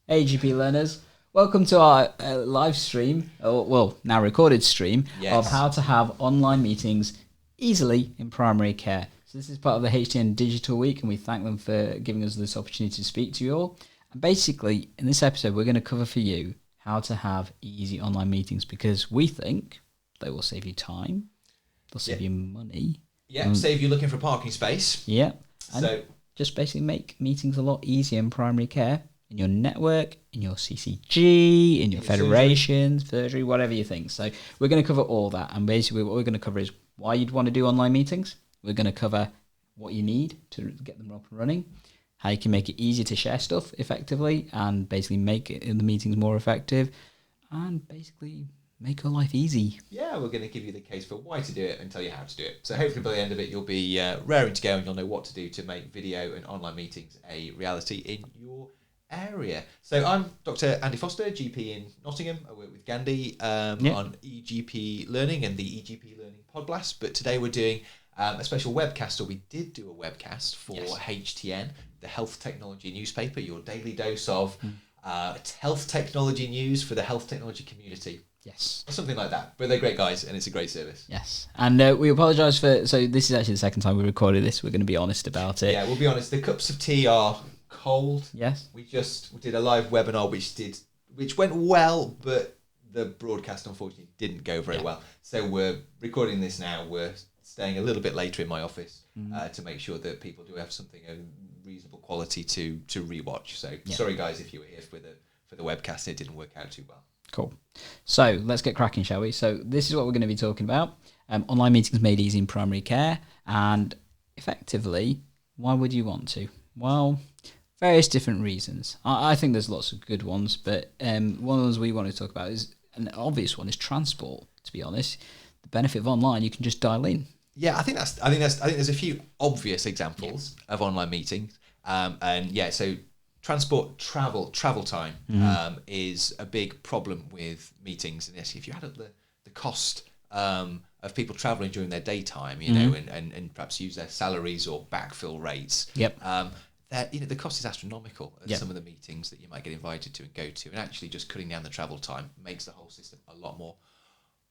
Hey GP learners, welcome to our live stream, now recorded stream, of how to have online meetings easily in primary care. So this is part of the HTN Digital Week, and we thank them for giving us this opportunity to speak to you all. And basically, in this episode, we're going to cover for you how to have easy online meetings, because we think they will save you time, they'll save you money. Yeah, save you looking for a parking space. Yeah, and so just basically make meetings a lot easier in primary care. In your network, in your CCG, in your federations, surgery, whatever you think. So we're going to cover all that. And basically what we're going to cover is why you'd want to do online meetings. We're going to cover what you need to get them up and running, how you can make it easier to share stuff effectively and basically make the meetings more effective, and basically make your life easy. Yeah, we're going to give you the case for why to do it and tell you how to do it. So hopefully by the end of it, you'll be raring to go and you'll know what to do to make video and online meetings a reality in your area. So I'm Dr. Andy Foster, GP in Nottingham. I work with Gandhi on eGP Learning and the eGP Learning Podblast. But today we're doing a special webcast, or we did do a webcast for HTN, the Health Technology newspaper, your daily dose of health technology news for the health technology community. Yes. Or something like that. But they're great guys and it's a great service. Yes. And we apologise so this is actually the second time we recorded this. We're going to be honest about it. Yeah, we'll be honest. The cups of tea are cold. Yes. We did a live webinar which went well, but the broadcast unfortunately didn't go very well. So we're recording this now. We're staying a little bit later in my office to make sure that people do have something of reasonable quality to rewatch. So sorry guys if you were here for the webcast, it didn't work out too well. Cool. So let's get cracking, shall we? So this is what we're going to be talking about. Online meetings made easy in primary care, and effectively, why would you want to? Well, various different reasons. I think there's lots of good ones, but one of the ones we want to talk about is an obvious one: is transport. To be honest, the benefit of online, you can just dial in. Yeah, I think there's a few obvious examples of online meetings, so transport travel time is a big problem with meetings. And yes, if you add up the cost of people travelling during their daytime, you know, and perhaps use their salaries or backfill rates. That the cost is astronomical at some of the meetings that you might get invited to and go to, and actually just cutting down the travel time makes the whole system a lot more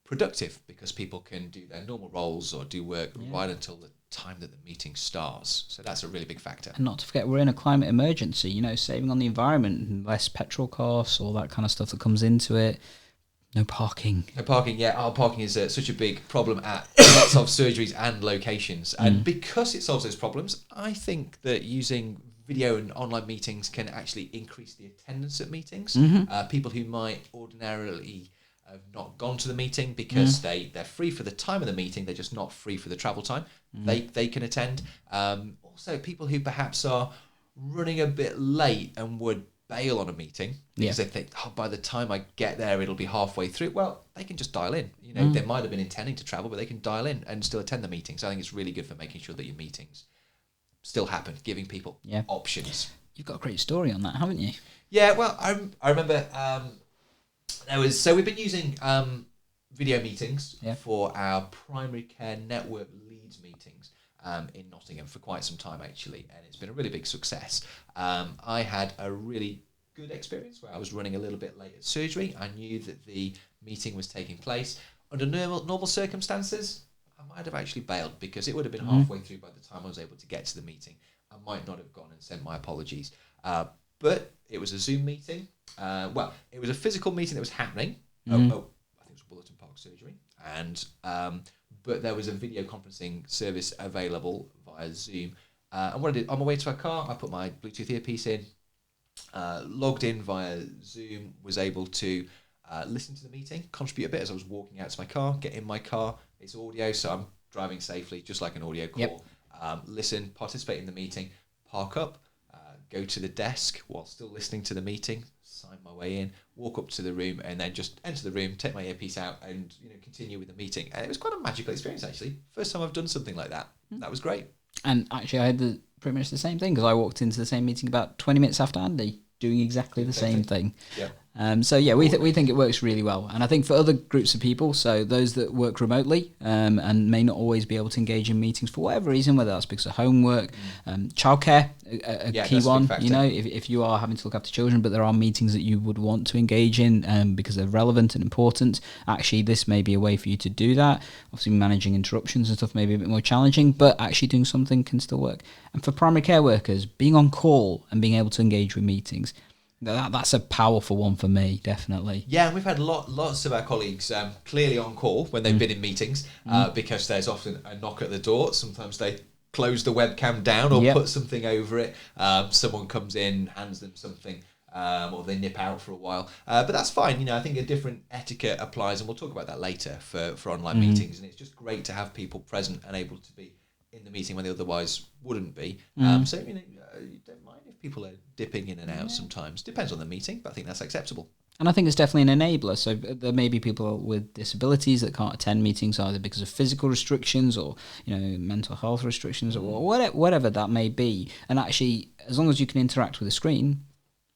productive, because people can do their normal roles or do work right until the time that the meeting starts. So that's a really big factor. And not to forget, we're in a climate emergency, saving on the environment and less petrol costs, all that kind of stuff that comes into it. No parking. Our parking is such a big problem at lots of surgeries and locations. And because it solves those problems, I think that using video and online meetings can actually increase the attendance at meetings. People who might ordinarily have not gone to the meeting because they're free for the time of the meeting, they're just not free for the travel time, they can attend. Also, people who perhaps are running a bit late and would bail on a meeting because they think, by the time I get there it'll be halfway through. Well, they can just dial in. They might have been intending to travel, but they can dial in and still attend the meeting. So I think it's really good for making sure that your meetings still happen, giving people options. You've got a great story on that, haven't you? Yeah, well, I remember we've been using video meetings for our primary care network leads meetings in Nottingham for quite some time, actually, and it's been a really big success. I had a really good experience where I was running a little bit late at surgery. I knew that the meeting was taking place. Under normal circumstances, I might have actually bailed, because it would have been halfway through by the time I was able to get to the meeting. I might not have gone and sent my apologies. But it was a Zoom meeting. It was a physical meeting that was happening. I think it was Bulletin Park Surgery. And but there was a video conferencing service available via Zoom. And what I did, on my way to my car, I put my Bluetooth earpiece in, logged in via Zoom, was able to listen to the meeting, contribute a bit as I was walking out to my car, get in my car. It's audio, so I'm driving safely, just like an audio call. Listen, participate in the meeting, park up, go to the desk while still listening to the meeting, sign my way in, walk up to the room, and then just enter the room, take my earpiece out, and continue with the meeting. And it was quite a magical experience, actually. First time I've done something like that. That was great. And actually, I had pretty much the same thing, because I walked into the same meeting about 20 minutes after Andy, doing exactly the same thing. Yeah. So yeah, we think it works really well, and I think for other groups of people, so those that work remotely and may not always be able to engage in meetings for whatever reason, whether that's because of homework, childcare, a key one. You know, if you are having to look after children, but there are meetings that you would want to engage in because they're relevant and important. Actually, this may be a way for you to do that. Obviously, managing interruptions and stuff may be a bit more challenging, but actually doing something can still work. And for primary care workers, being on call and being able to engage with meetings. That's a powerful one for me, definitely. Yeah, and we've had lots of our colleagues clearly on call when they've been in meetings because there's often a knock at the door. Sometimes they close the webcam down or put something over it. Someone comes in, hands them something, or they nip out for a while. But that's fine. You know, I think a different etiquette applies, and we'll talk about that later for online meetings. And it's just great to have people present and able to be in the meeting when they otherwise wouldn't be. So, you know, you don't mind if people are dipping in and out sometimes. Depends on the meeting, but I think that's acceptable. And I think it's definitely an enabler. So there may be people with disabilities that can't attend meetings either because of physical restrictions or, you know, mental health restrictions or whatever that may be. And actually, as long as you can interact with the screen,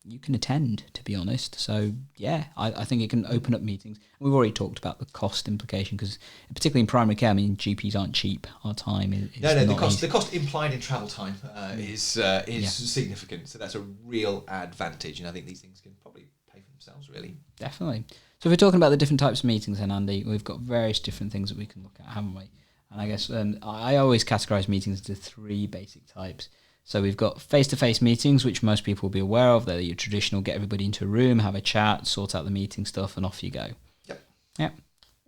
you can attend, to be honest. So yeah, I think it can open up meetings. We've already talked about the cost implication because, particularly in primary care, I mean, GPs aren't cheap. Our time is the cost implied in travel time is significant. So that's a real advantage, and I think these things can probably pay for themselves, really. Definitely. So if we're talking about the different types of meetings, then Andy, we've got various different things that we can look at, haven't we? And I guess I always categorise meetings into three basic types. So we've got face-to-face meetings, which most people will be aware of. They're your traditional, get everybody into a room, have a chat, sort out the meeting stuff, and off you go. Yep.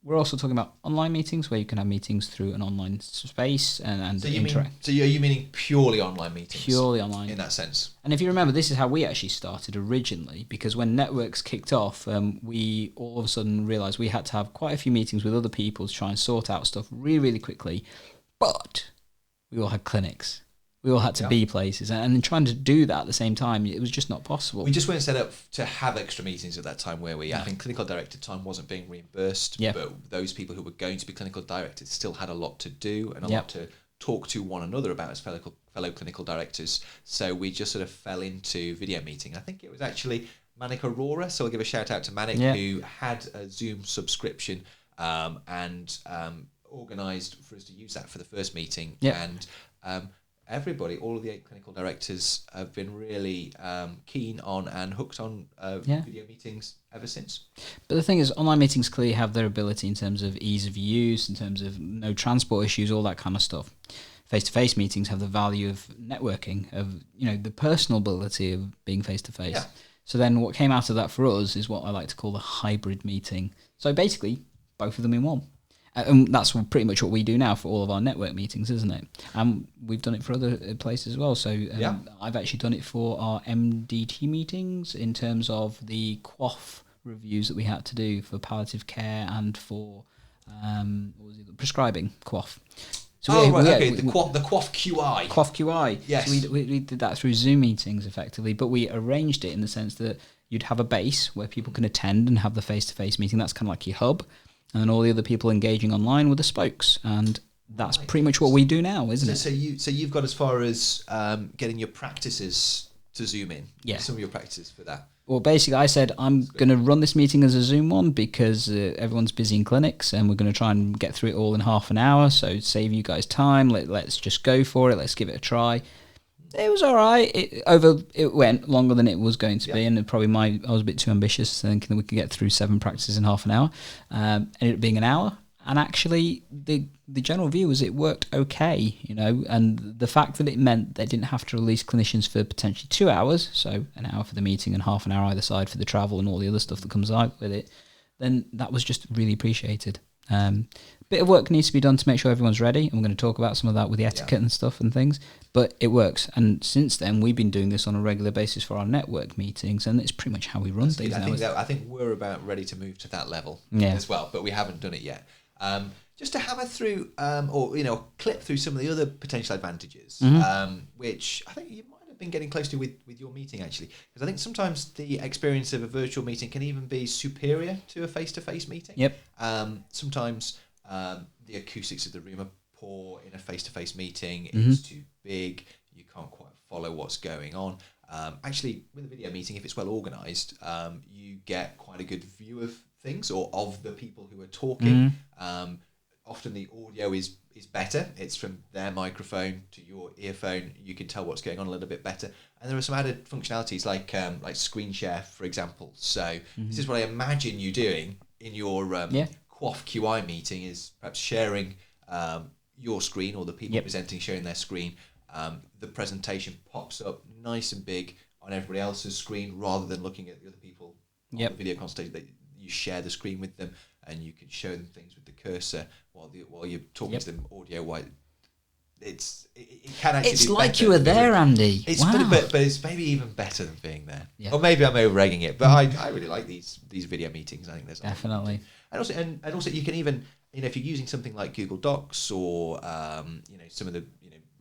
We're also talking about online meetings, where you can have meetings through an online space and interact. So are you meaning purely online meetings? Purely online. In that sense. And if you remember, this is how we actually started originally, because when networks kicked off, we all of a sudden realised we had to have quite a few meetings with other people to try and sort out stuff really, really quickly. But we all had clinics. We all had to be places, and trying to do that at the same time, it was just not possible. We just weren't set up to have extra meetings at that time, were we? No. I think clinical director time wasn't being reimbursed, but those people who were going to be clinical directors still had a lot to do and a lot to talk to one another about as fellow clinical directors. So we just sort of fell into video meeting. I think it was actually Manik Aurora, so I'll give a shout out to Manik, who had a Zoom subscription and organised for us to use that for the first meeting. And everybody, all of the 8 clinical directors have been really keen on and hooked on video meetings ever since. But the thing is, online meetings clearly have their ability in terms of ease of use, in terms of no transport issues, all that kind of stuff. Face-to-face meetings have the value of networking, of, you know, the personal ability of being face-to-face. Yeah. So then what came out of that for us is what I like to call the hybrid meeting. So basically, both of them in one. And that's pretty much what we do now for all of our network meetings, isn't it? And we've done it for other places as well. So I've actually done it for our MDT meetings in terms of the QOF reviews that we had to do for palliative care and for prescribing QOF. So the QOF QI. QOF QI. Yes. So we did that through Zoom meetings effectively, but we arranged it in the sense that you'd have a base where people can attend and have the face-to-face meeting. That's kind of like your hub. And then all the other people engaging online were the spokes, and that's pretty much what we do now, isn't it? So you've got as far as getting your practices to Zoom in. Yeah. Some of your practices for that. Well, basically, I said I'm going to run this meeting as a Zoom one because everyone's busy in clinics, and we're going to try and get through it all in half an hour. So save you guys time. Let's just go for it. Let's give it a try. It was all right. It went longer than it was going to be, and probably I was a bit too ambitious, thinking that we could get through 7 practices in half an hour. Ended up being an hour, and actually the general view was it worked okay, you know. And the fact that it meant they didn't have to release clinicians for potentially 2 hours, so an hour for the meeting and half an hour either side for the travel and all the other stuff that comes out with it, then that was just really appreciated. Bit of work needs to be done to make sure everyone's ready, and we're going to talk about some of that with the etiquette and stuff and things, but it works. And since then we've been doing this on a regular basis for our network meetings, and it's pretty much how we run things now. I think we're about ready to move to that level as well, but we haven't done it yet. Just to hammer through or clip through some of the other potential advantages, which I think you might have been getting close to with your meeting, actually, because I think sometimes the experience of a virtual meeting can even be superior to a face-to-face meeting. Sometimes the acoustics of the room are poor in a face-to-face meeting. It's too big. You can't quite follow what's going on. Actually, with a video meeting, if it's well organised, you get quite a good view of things or of the people who are talking. Often the audio is better. It's from their microphone to your earphone. You can tell what's going on a little bit better. And there are some added functionalities like screen share, for example. So this is what I imagine you doing in your QoF QI meeting, is perhaps sharing your screen, or the people presenting sharing their screen. The presentation pops up nice and big on everybody else's screen, rather than looking at the other people on the video consultation. That you share the screen with them, and you can show them things with the cursor while you're talking to them audio wise. It can actually. It's like you were there, Andy. Wow. But it's maybe even better than being there. Or maybe I'm over-egging it, but I really like these video meetings. I think there's definitely. And also you can even, if you're using something like Google Docs or some of the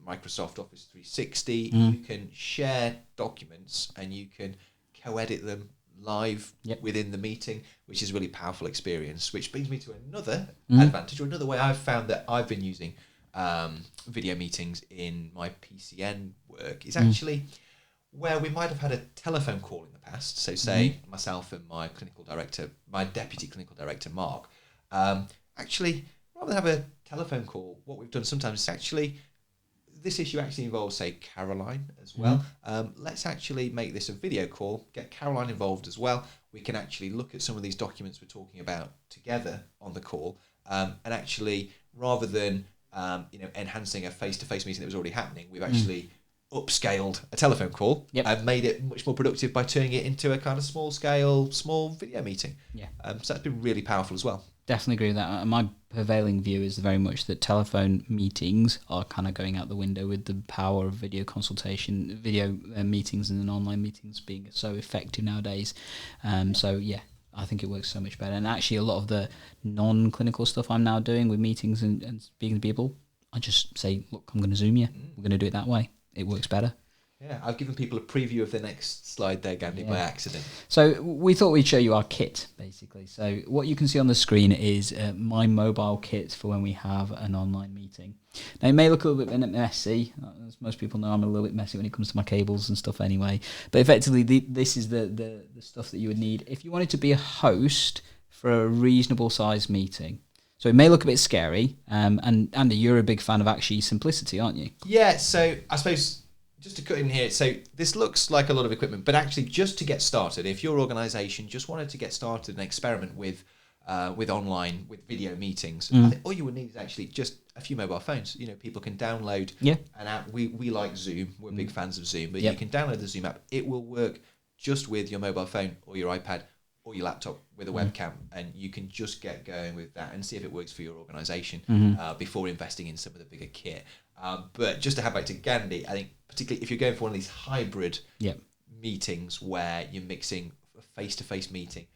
Microsoft Office 360, you can share documents and you can co-edit them live within the meeting, which is a really powerful experience. Which brings me to another advantage, or another way I've found that I've been using video meetings in my PCN work, is actually where we might have had a telephone call in the past. So say myself and my deputy clinical director, Mark, actually, rather than have a telephone call, what we've done sometimes is actually, this issue actually involves, say, Caroline as well. Let's actually make this a video call, get Caroline involved as well. We can actually look at some of these documents we're talking about together on the call, and actually, rather than enhancing a face-to-face meeting that was already happening, we've actually upscaled a telephone call and made it much more productive by turning it into a kind of small video meeting. So that's been really powerful as well. Definitely agree with that. My prevailing view is very much that telephone meetings are kind of going out the window with the power of video consultation, video meetings and online meetings being so effective nowadays. I think it works so much better. And actually, a lot of the non-clinical stuff I'm now doing with meetings and speaking to people, I just say, look, I'm going to Zoom you. We're going to do it that way. It works better. Yeah, I've given people a preview of the next slide there, Gandhi, by accident. So we thought we'd show you our kit, basically. So what you can see on the screen is my mobile kit for when we have an online meeting. Now, it may look a little bit messy. As most people know, I'm a little bit messy when it comes to my cables and stuff anyway. But effectively, this is the stuff that you would need if you wanted to be a host for a reasonable sized meeting. So it may look a bit scary. And Andy, you're a big fan of actually simplicity, aren't you? Yeah, so I suppose, just to cut in here, so this looks like a lot of equipment, but actually just to get started, if your organisation just wanted to get started and experiment with online, with video meetings, I think all you would need is actually just a few mobile phones. People can download an app. We like Zoom. We're big fans of Zoom, but you can download the Zoom app. It will work just with your mobile phone or your iPad or your laptop with a webcam, and you can just get going with that and see if it works for your organisation before investing in some of the bigger kit. But just to have back to Gandhi, I think particularly if you're going for one of these hybrid meetings where you're mixing a face-to-face meeting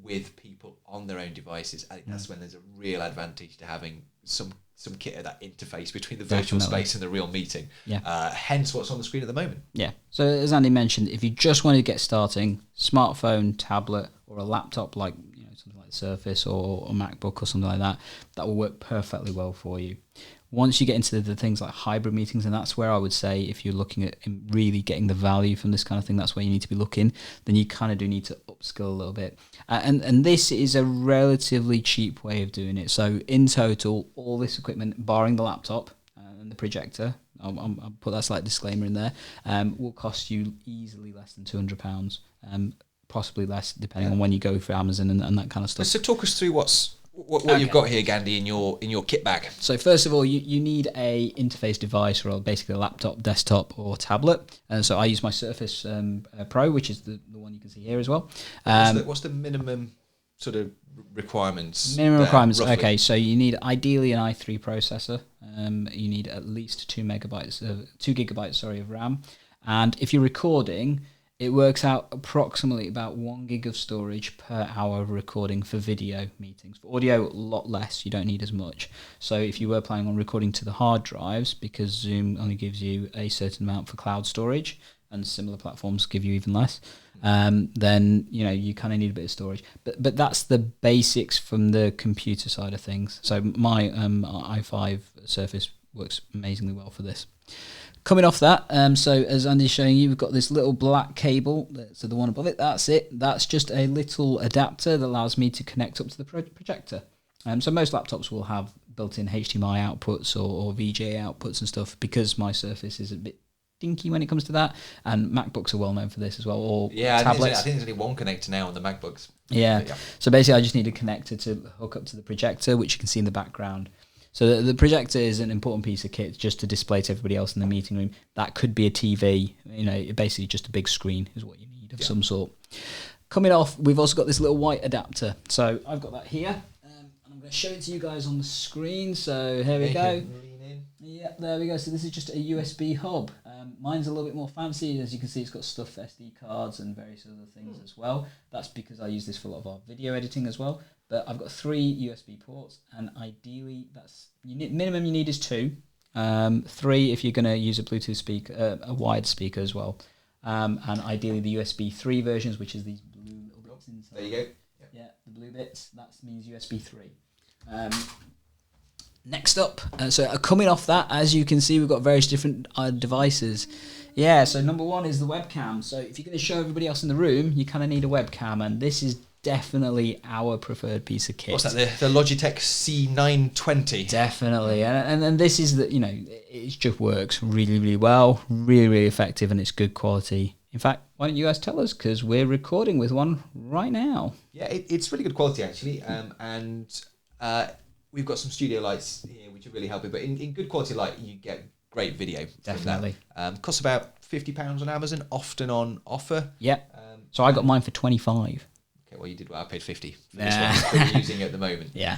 with people on their own devices, I think that's when there's a real advantage to having some kit of that interface between the virtual space and the real meeting. Hence what's on the screen at the moment. So as Andy mentioned, if you just want to get starting, smartphone, tablet, or a laptop like something like Surface or a MacBook or something like that, that will work perfectly well for you. Once you get into the things like hybrid meetings, and that's where I would say if you're looking at really getting the value from this kind of thing, that's where you need to be looking, then you kind of do need to upskill a little bit. And this is a relatively cheap way of doing it. So in total, all this equipment, barring the laptop and the projector, I'll put that slight disclaimer in there, will cost you easily less than £200, possibly less depending on when you go for Amazon and that kind of stuff. So talk us through what you've got here, Gandhi, in your kit bag. So first of all, you need a interface device, or basically a laptop, desktop, or tablet. And so I use my Surface Pro, which is the one you can see here as well. What's the minimum sort of requirements? Roughly? Okay, so you need ideally an i3 processor. You need at least 2 gigabytes of RAM. And if you're recording, it works out approximately about 1 gig of storage per hour of recording for video meetings. For audio, a lot less. You don't need as much. So if you were planning on recording to the hard drives, because Zoom only gives you a certain amount for cloud storage, and similar platforms give you even less, then you kind of need a bit of storage. But that's the basics from the computer side of things. So my i5 Surface works amazingly well for this. Coming off that, so as Andy's showing you, we've got this little black cable. So the one above it, that's it. That's just a little adapter that allows me to connect up to the projector. So most laptops will have built-in HDMI outputs or VGA outputs and stuff, because my Surface is a bit dinky when it comes to that, and MacBooks are well known for this as well, or tablets. I think there's only one connector now on the MacBooks. Yeah. So basically I just need a connector to hook up to the projector, which you can see in the background. So the projector is an important piece of kit just to display to everybody else in the meeting room. That could be a TV, basically just a big screen is what you need of some sort. Coming off, we've also got this little white adapter. So I've got that here, and I'm going to show it to you guys on the screen. So here we go. Yeah, there we go. So this is just a USB hub. Mine's a little bit more fancy. As you can see, it's got stuffed SD cards and various other things as well. That's because I use this for a lot of our video editing as well. But I've got 3 USB ports, and ideally, minimum you need is 2. 3 if you're going to use a Bluetooth speaker, a wired speaker as well. And ideally the USB 3 versions, which is these blue little bits inside. There you go. Yep. Yeah, the blue bits. That means USB 3. Next up, so coming off that, as you can see, we've got various different devices. Yeah, so number 1 is the webcam. So if you're going to show everybody else in the room, you kind of need a webcam, and this is definitely our preferred piece of kit. What's that? The Logitech C920. Definitely, and this is it just works really, really well, really, really effective, and it's good quality. In fact, why don't you guys tell us, because we're recording with one right now. Yeah, it's really good quality actually, and we've got some studio lights here which are really helping. But in good quality light, you get great video. Definitely. Costs about £50 on Amazon, often on offer. Yeah. So I got mine for 25. Well, you did well. I paid 50 for this one that we're using at the moment. Yeah.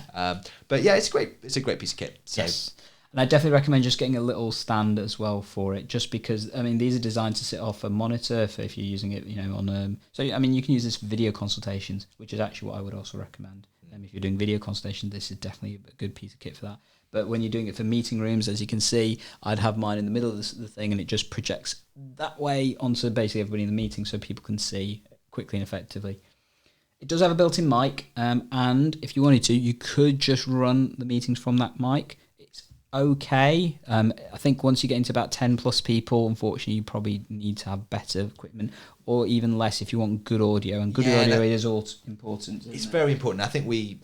But yeah, it's great. It's a great piece of kit. So. Yes. And I definitely recommend just getting a little stand as well for it, just because, these are designed to sit off a monitor for if you're using it, on... So, you can use this for video consultations, which is actually what I would also recommend. If you're doing video consultation, this is definitely a good piece of kit for that. But when you're doing it for meeting rooms, as you can see, I'd have mine in the middle of the thing, and it just projects that way onto basically everybody in the meeting so people can see quickly and effectively. It does have a built-in mic, and if you wanted to, you could just run the meetings from that mic. It's okay. I think once you get into about 10 plus people, unfortunately, you probably need to have better equipment, or even less if you want good audio, and good audio is all important. It's very important. I think we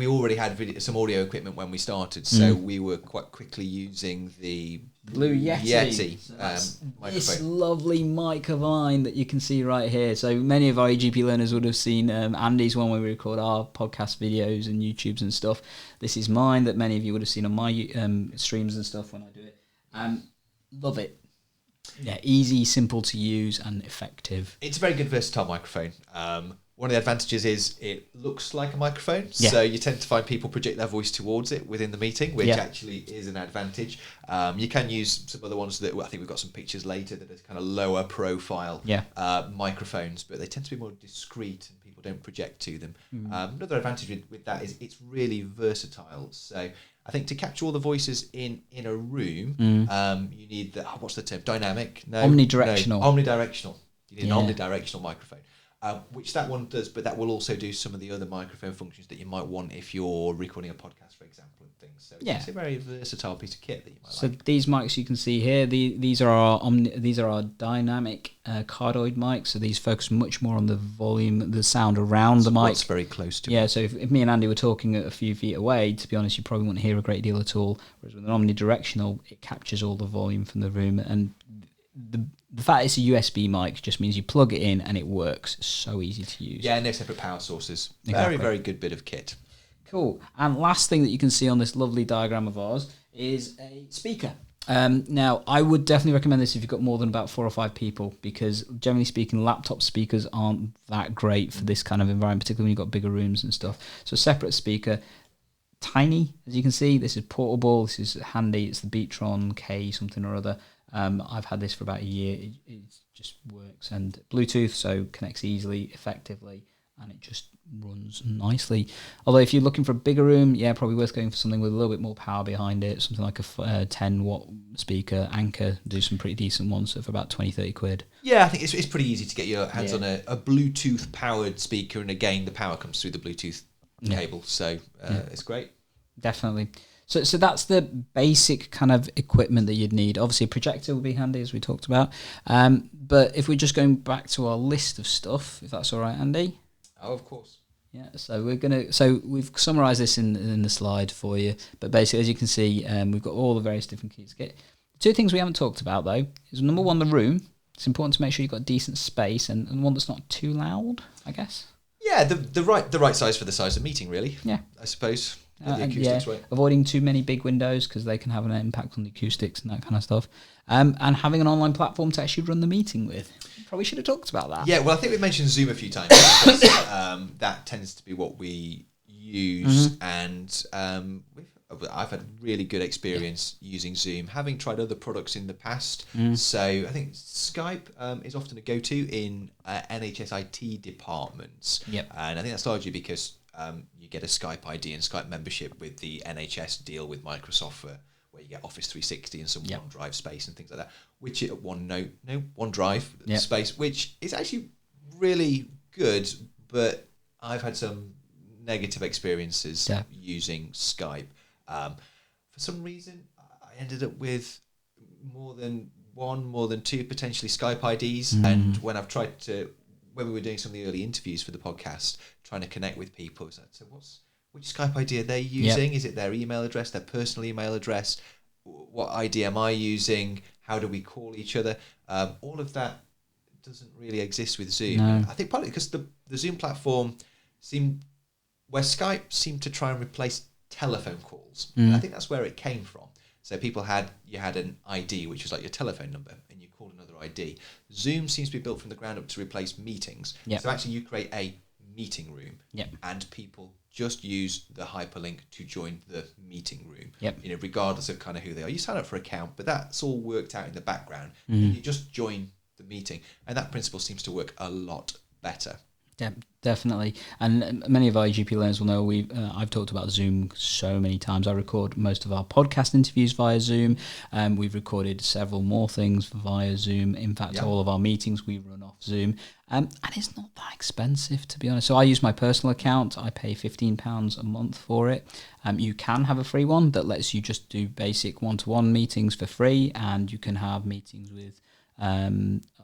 already had some audio equipment when we started, so we were quite quickly using the Blue Yeti. So microphone. This lovely mic of mine that you can see right here. So many of our EGP learners would have seen Andy's one when we record our podcast videos and YouTubes and stuff. This is mine that many of you would have seen on my streams and stuff when I do it. Love it. Yeah, easy, simple to use, and effective. It's a very good versatile microphone. One of the advantages is it looks like a microphone, so you tend to find people project their voice towards it within the meeting, which actually is an advantage. You can use some other ones that, I think we've got some pictures later, that are kind of lower profile microphones, but they tend to be more discreet and people don't project to them. Another advantage with that is it's really versatile. So I think to capture all the voices in a room, you need what's the term? Dynamic? No. Omnidirectional. No, omnidirectional. You need an omnidirectional microphone. Which that one does, but that will also do some of the other microphone functions that you might want if you're recording a podcast, for example, and things. So it's a very versatile piece of kit that you might like. So these mics you can see here, these are our dynamic cardioid mics. So these focus much more on the volume, the sound around the mic. It's very close to. Yeah. So if me and Andy were talking a few feet away, to be honest, you probably wouldn't hear a great deal at all. Whereas with an omnidirectional, it captures all the volume from the room, and the fact it's a USB mic just means you plug it in and it works. So easy to use. Yeah, no separate power sources. Exactly. Very, very good bit of kit. Cool. And last thing that you can see on this lovely diagram of ours is a speaker. Now, I would definitely recommend this if you've got more than about 4 or 5 people, because generally speaking, laptop speakers aren't that great for this kind of environment, particularly when you've got bigger rooms and stuff. So a separate speaker, tiny, as you can see. This is portable. This is handy. It's the Beatron K something or other. I've had this for about a year. It just works, and Bluetooth, so connects easily, effectively, and it just runs nicely. Although if you're looking for a bigger room, probably worth going for something with a little bit more power behind it, something like a 10 watt speaker. Anchor do some pretty decent ones for about 20-30 quid. Yeah, I think it's pretty easy to get your hands on a Bluetooth powered speaker, and again the power comes through the Bluetooth cable, so it's great. Definitely. So that's the basic kind of equipment that you'd need. Obviously, a projector would be handy, as we talked about. But if we're just going back to our list of stuff, if that's all right, Andy. Oh, of course. Yeah. So we've summarised this in the slide for you. But basically, as you can see, we've got all the various different keys. Two things we haven't talked about though is number one, the room. It's important to make sure you've got decent space and one that's not too loud, I guess. Yeah, the right size for the size of the meeting, really. Yeah. I suppose. The acoustics, right? Avoiding too many big windows because they can have an impact on the acoustics and that kind of stuff. And having an online platform to actually run the meeting with. Probably should have talked about that. Yeah, well, I think we mentioned Zoom a few times. Because, that tends to be what we use, and I've had really good experience using Zoom, having tried other products in the past. So I think Skype is often a go-to in NHS IT departments. Yep. And I think that's largely because you get a Skype ID and Skype membership with the NHS deal with Microsoft where you get Office 360 and some OneDrive space and things like that, which OneDrive space, which is actually really good, but I've had some negative experiences using Skype. For some reason, I ended up with more than two potentially Skype IDs, and when we were doing some of the early interviews for the podcast, trying to connect with people, so which Skype ID are they using? Is it their email address, their personal email address? What ID am I using? How do we call each other? All of that doesn't really exist with Zoom. No. I think partly because the Zoom platform where Skype seemed to try and replace telephone calls. And I think that's where it came from. So you had an ID, which was like your telephone number, and you called another ID. Zoom seems to be built from the ground up to replace meetings. Yep. So actually you create a meeting room, yep, and people just use the hyperlink to join the meeting room. Yep. Regardless of kind of who they are. You sign up for an account, but that's all worked out in the background. And you just join the meeting, and that principle seems to work a lot better. Yeah, definitely. And many of our IGP learners will know I've talked about Zoom so many times. I record most of our podcast interviews via Zoom. We've recorded several more things via Zoom. In fact, all of our meetings we run off Zoom. And it's not that expensive, to be honest. So I use my personal account. I pay £15 a month for it. You can have a free one that lets you just do basic one-to-one meetings for free, and you can have meetings with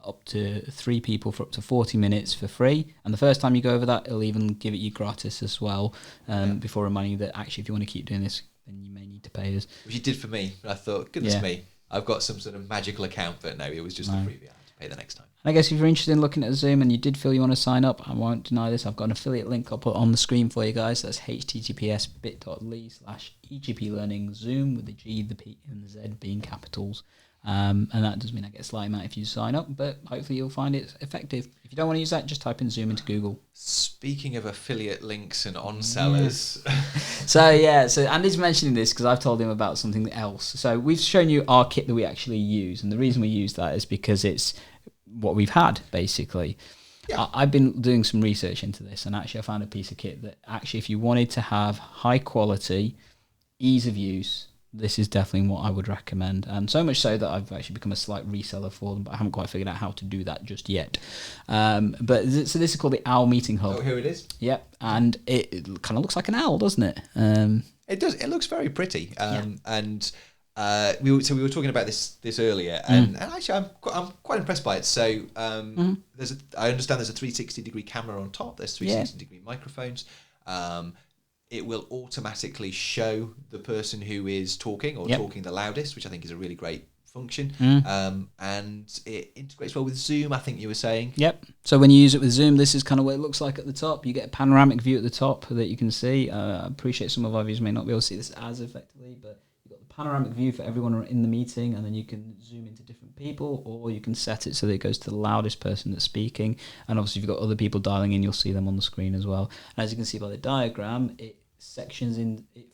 up to 3 people for up to 40 minutes for free, and the first time you go over that, it'll even give it you gratis as well, before reminding you that actually if you want to keep doing this, then you may need to pay us. Which you did for me. I thought, goodness me, I've got some sort of magical account, but no, it was just a freebie. I had to pay the next time. And I guess if you're interested in looking at Zoom and you did feel you want to sign up, I won't deny this, I've got an affiliate link I'll put on the screen for you guys. That's https://EGP Learning Zoom, with the G, the P and the Z being capitals. And that does mean I get a slight amount if you sign up, but hopefully you'll find it effective. If you don't want to use that, just type in Zoom into Google. Speaking of affiliate links and on-sellers. So Andy's mentioning this because I've told him about something else. So we've shown you our kit that we actually use, and the reason we use that is because it's what we've had, basically. Yeah. I've been doing some research into this, and actually I found a piece of kit that actually, if you wanted to have high quality, ease of use, this is definitely what I would recommend. And so much so that I've actually become a slight reseller for them, but I haven't quite figured out how to do that just yet. So this is called the Owl Meeting Hub. Oh, here it is. Yep, and it kind of looks like an owl, doesn't it? It does. It looks very pretty. And we were talking about this earlier, and actually I'm quite impressed by it. So I understand there's a 360-degree camera on top. There's 360-degree microphones. It will automatically show the person who is talking or talking the loudest, which I think is a really great function. And it integrates well with Zoom, I think you were saying. Yep. So when you use it with Zoom, this is kind of what it looks like at the top. You get a panoramic view at the top that you can see. I appreciate some of our viewers may not be able to see this as effectively, but you've got the panoramic view for everyone in the meeting, and then you can zoom into different people, or you can set it so that it goes to the loudest person that's speaking. And obviously if you've got other people dialing in, you'll see them on the screen as well. And as you can see by the diagram, it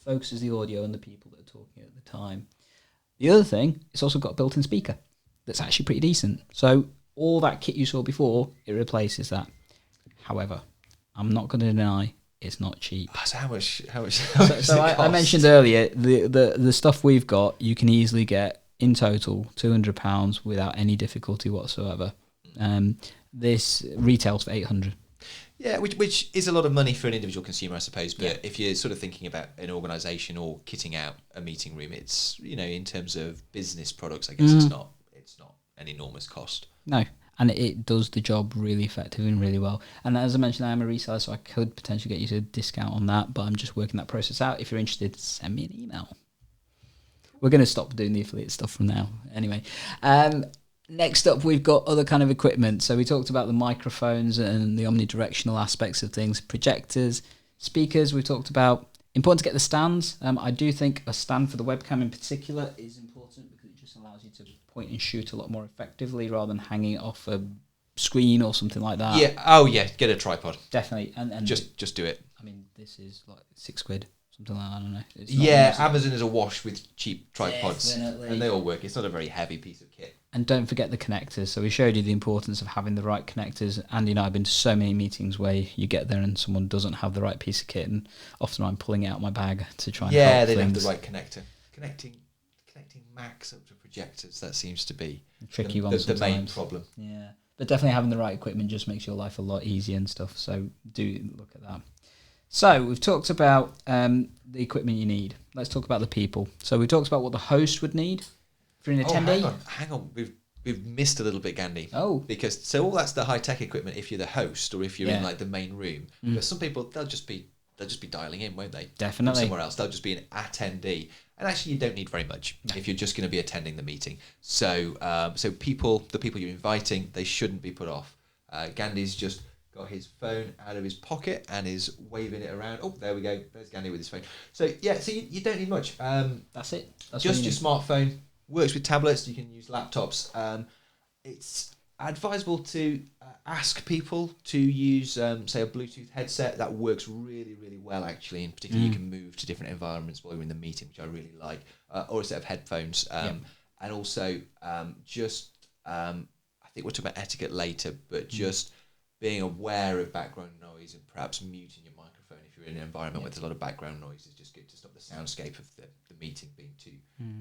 focuses the audio and the people that are talking at the time. The other thing, it's also got a built-in speaker that's actually pretty decent. So all that kit you saw before, it replaces that. However, I'm not going to deny it's not cheap. So how much so I mentioned earlier the stuff we've got, you can easily get in total £200 without any difficulty whatsoever. This retails for £800. Yeah, which is a lot of money for an individual consumer, I suppose. But if you're sort of thinking about an organisation or kitting out a meeting room, it's, in terms of business products, I guess it's not an enormous cost. No, and it does the job really effectively and really well. And as I mentioned, I am a reseller, so I could potentially get you to a discount on that, but I'm just working that process out. If you're interested, send me an email. We're going to stop doing the affiliate stuff from now. Anyway, next up, we've got other kind of equipment. So we talked about the microphones and the omnidirectional aspects of things, projectors, speakers. We talked about important to get the stands. I do think a stand for the webcam in particular is important because it just allows you to point and shoot a lot more effectively rather than hanging it off a screen or something like that. Yeah. Oh, yeah. Get a tripod. Definitely. And just do it. I mean, this is like £6. Something like that, I don't know. Yeah, Amazon is awash with cheap tripods. Definitely. And they all work. It's not a very heavy piece of kit. And don't forget the connectors. So we showed you the importance of having the right connectors. Andy and I have been to so many meetings where you get there and someone doesn't have the right piece of kit, and often I'm pulling it out of my bag to try and help they things. don't have the right connector. Connecting Macs up to projectors, that seems to be tricky the main problem. Yeah, but definitely having the right equipment just makes your life a lot easier and stuff. So do look at that. So we've talked about the equipment you need. Let's talk about the people. So we talked about what the host would need for an attendee. Hang on. We've missed a little bit, Gandhi. Oh. Because all that's the high tech equipment if you're the host or if you're in like the main room. But some people they'll just be dialing in, won't they? Definitely. From somewhere else. They'll just be an attendee. And actually you don't need very much if you're just going to be attending the meeting. So the people you're inviting, they shouldn't be put off. Gandhi's just got his phone out of his pocket and is waving it around. Oh, there we go. There's Gandhi with his phone. So you don't need much. That's it. That's just your smartphone. Works with tablets. You can use laptops. It's advisable to ask people to use, say, a Bluetooth headset. That works really, really well, actually. And particularly, you can move to different environments while you're in the meeting, which I really like. Or a set of headphones. And also, I think we'll talk about etiquette later, but just being aware of background noise and perhaps muting your microphone if you're in an environment where there's a lot of background noise is just good to stop the soundscape of the meeting being too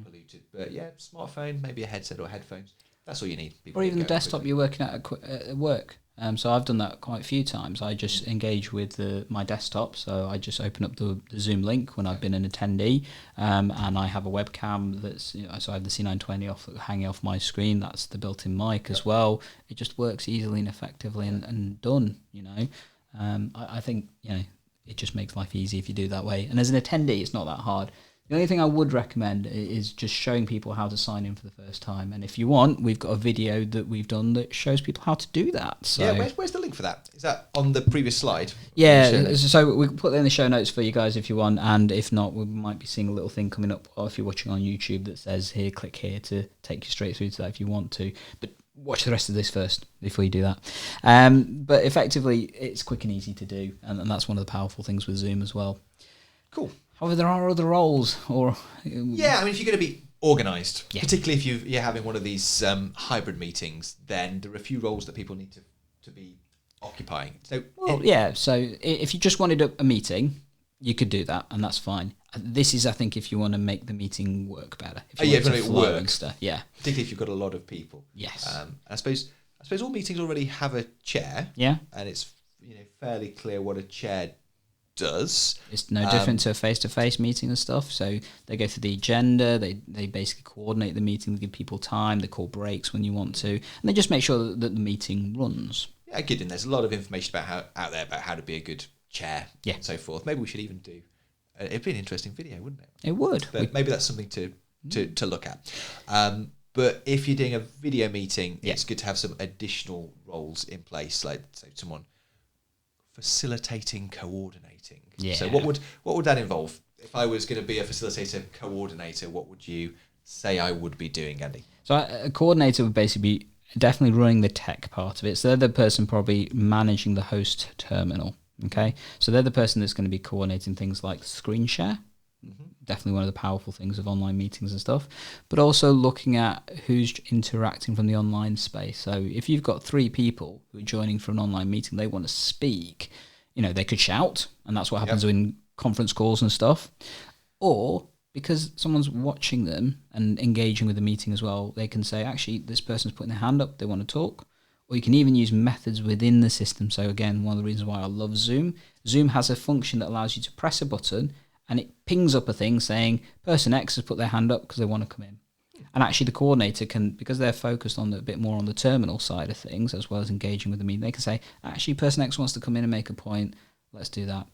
polluted. But yeah, smartphone, maybe a headset or headphones. That's all you need. Or even the desktop you're working at work. So I've done that quite a few times. I just engage with my desktop. So I just open up the Zoom link when I've been an attendee, and I have a webcam that's, so I have the C920 hanging off my screen. That's the built-in mic as well. It just works easily and effectively and done. I think it just makes life easy if you do it that way. And as an attendee, it's not that hard. The only thing I would recommend is just showing people how to sign in for the first time. And if you want, we've got a video that we've done that shows people how to do that. So yeah, where's the link for that? Is that on the previous slide? Yeah, so we can put that in the show notes for you guys if you want. And if not, we might be seeing a little thing coming up, or if you're watching on YouTube, that says here, click here to take you straight through to that if you want to. But watch the rest of this first before you do that. But effectively, it's quick and easy to do. And that's one of the powerful things with Zoom as well. Cool. However, there are other roles, or yeah, I mean, if you're going to be organised, particularly if you're having one of these hybrid meetings, then there are a few roles that people need to be occupying. So so if you just wanted a meeting, you could do that, and that's fine. This is, I think, if you want to make the meeting work better. If you want to make it work. Yeah, particularly if you've got a lot of people. Yes. I suppose all meetings already have a chair. Yeah. And it's fairly clear what a chair does. It's no different to a face-to-face meeting and stuff. So they go through the agenda, they basically coordinate the meeting, they give people time, they call breaks when you want to, and they just make sure that the meeting runs. Yeah, good. And there's a lot of information out there about how to be a good chair and so forth. Maybe we should even do. It'd be an interesting video, wouldn't it? It would. But maybe that's something to look at. But if you're doing a video meeting, it's good to have some additional roles in place, like someone facilitating, coordinating. Yeah. So what would that involve? If I was going to be a facilitator, coordinator, what would you say I would be doing, Andy? So a coordinator would basically be definitely running the tech part of it. So they're the person probably managing the host terminal. Okay, so they're the person that's going to be coordinating things like screen share. Definitely one of the powerful things of online meetings and stuff, but also looking at who's interacting from the online space. So if you've got 3 people who are joining for an online meeting, they want to speak, they could shout, and that's what happens in conference calls and stuff. Or because someone's watching them and engaging with the meeting as well, they can say, actually, this person's putting their hand up, they want to talk. or you can even use methods within the system. So again, one of the reasons why I love Zoom, Zoom has a function that allows you to press a button and it pings up a thing saying person X has put their hand up because they want to come in. And actually the coordinator can, because they're focused on a bit more on the terminal side of things as well as engaging with the meeting, they can say, actually person X wants to come in and make a point, let's do that.